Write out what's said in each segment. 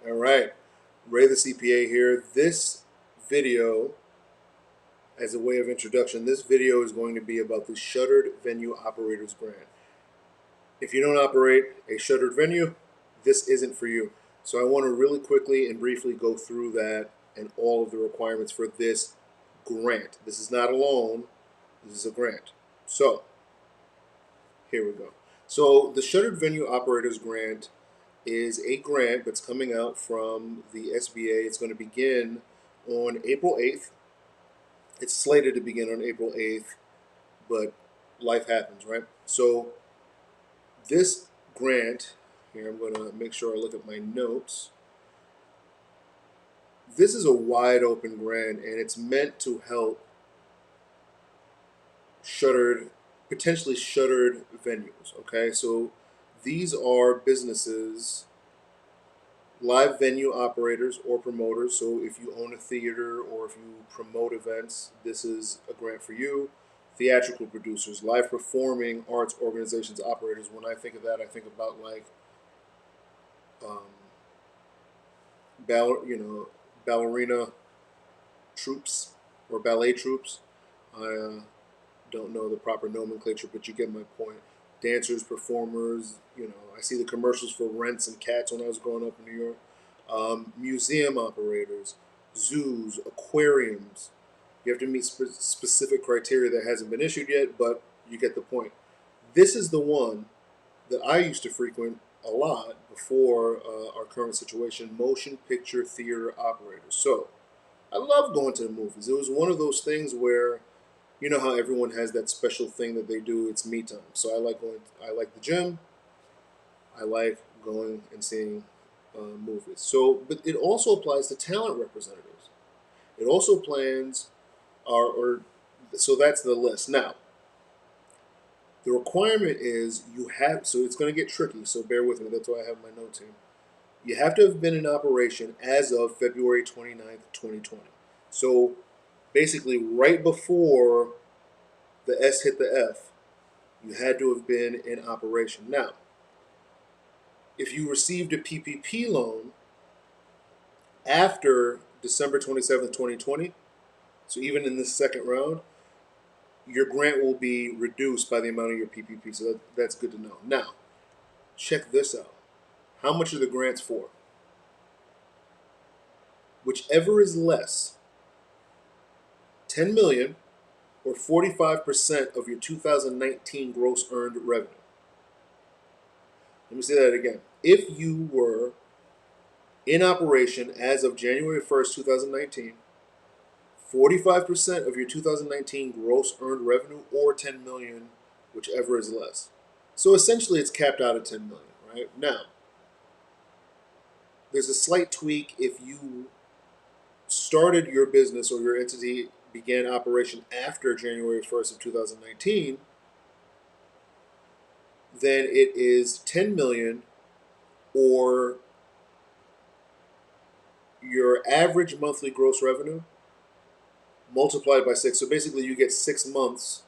All right, Ray the CPA here. This video, as a way of introduction, this video is going to be about the Shuttered Venue Operators Grant. If you don't operate a shuttered venue, this isn't for you. So I want to really quickly and briefly go through that and all of the requirements for this grant. This is not a loan, this is a grant. So, here we go. So the Shuttered Venue Operators Grant is a grant that's coming out from the SBA. It's going to begin on April 8th. It's slated to begin on April 8th, but life happens, right? So this grant, here I'm going to make sure I look at my notes. This is a wide open grant, and it's meant to help potentially shuttered venues, okay? So these are businesses, live venue operators or promoters. So if you own a theater or if you promote events, this is a grant for you. Theatrical producers, live performing arts organizations, operators. When I think of that, I think about like ballerina troops or ballet troops. I don't know the proper nomenclature, but you get my point. Dancers, performers, I see the commercials for Rents and Cats when I was growing up in New York. Museum operators, zoos, aquariums. You have to meet specific criteria that hasn't been issued yet, but you get the point. This is the one that I used to frequent a lot before our current situation, motion picture theater operators. So I love going to the movies. It was one of those things where, you know how everyone has that special thing that they do, it's me time. So I like the gym, I like going and seeing movies. So, but it also applies to talent representatives. It also plans, so that's the list. Now, the requirement is so it's going to get tricky, so bear with me, that's why I have my notes here. You have to have been in operation as of February 29th, 2020. So basically right before the S hit the F, you had to have been in operation. Now, if you received a PPP loan after December 27th, 2020, so even in this second round, your grant will be reduced by the amount of your PPP. So that's good to know. Now, check this out. How much are the grants for? Whichever is less, 10 million or 45% of your 2019 gross earned revenue. Let me say that again. If you were in operation as of January 1st, 2019, 45% of your 2019 gross earned revenue or 10 million, whichever is less. So essentially it's capped out at 10 million, right? Now, there's a slight tweak if you started your business or your entity began operation after January 1st of 2019, then it is 10 million or your average monthly gross revenue multiplied by 6. So basically you get 6 months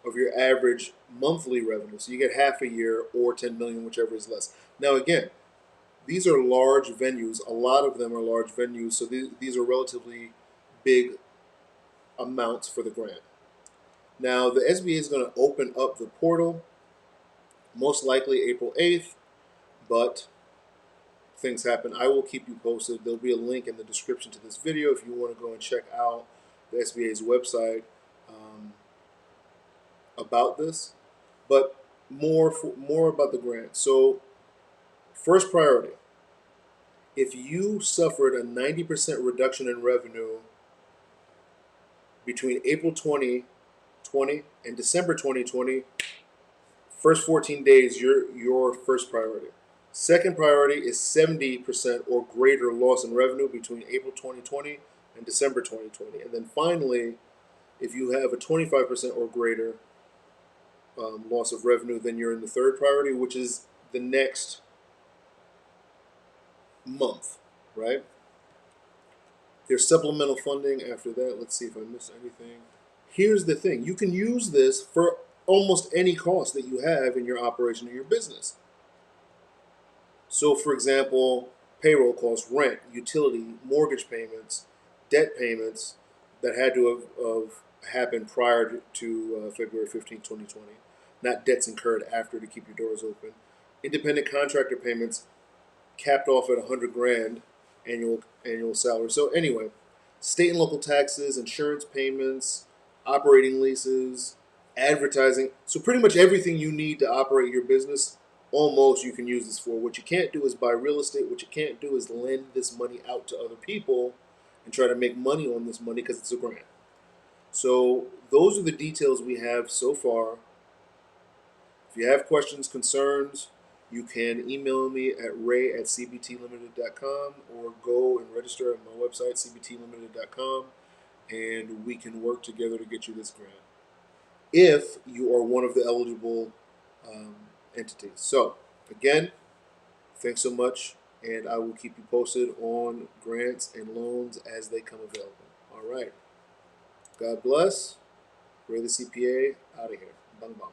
of your average monthly revenue. So you get half a year or 10 million, whichever is less. Now again, these are large venues. A lot of them are large venues. So these are relatively big amounts for the grant. Now the SBA is going to open up the portal most likely April 8th, but things happen. I will keep you posted. There'll be a link in the description to this video if you want to go and check out the SBA's website about this. But more about the grant. So first priority, if you suffered a 90% reduction in revenue between April 2020 and December 2020, first 14 days, your first priority. Second priority is 70% or greater loss in revenue between April 2020 and December 2020. And then finally, if you have a 25% or greater loss of revenue, then you're in the third priority, which is the next month, right? There's supplemental funding after that. Let's see if I missed anything. Here's the thing. You can use this for almost any cost that you have in your operation of your business. So for example, payroll costs, rent, utility, mortgage payments, debt payments that had to have happened prior to February 15, 2020, not debts incurred after to keep your doors open. Independent contractor payments capped off at 100 grand annual salary. So anyway, state and local taxes, insurance payments, operating leases, advertising. So pretty much everything you need to operate your business, almost you can use this for. What you can't do is buy real estate. What you can't do is lend this money out to other people and try to make money on this money because it's a grant. So those are the details we have so far. If you have questions, concerns, you can email me at ray@cbtlimited.com or go and register at my website, cbtlimited.com, and we can work together to get you this grant if you are one of the eligible entities. So, again, thanks so much, and I will keep you posted on grants and loans as they come available. All right. God bless. Ray the CPA, out of here. Bang bang.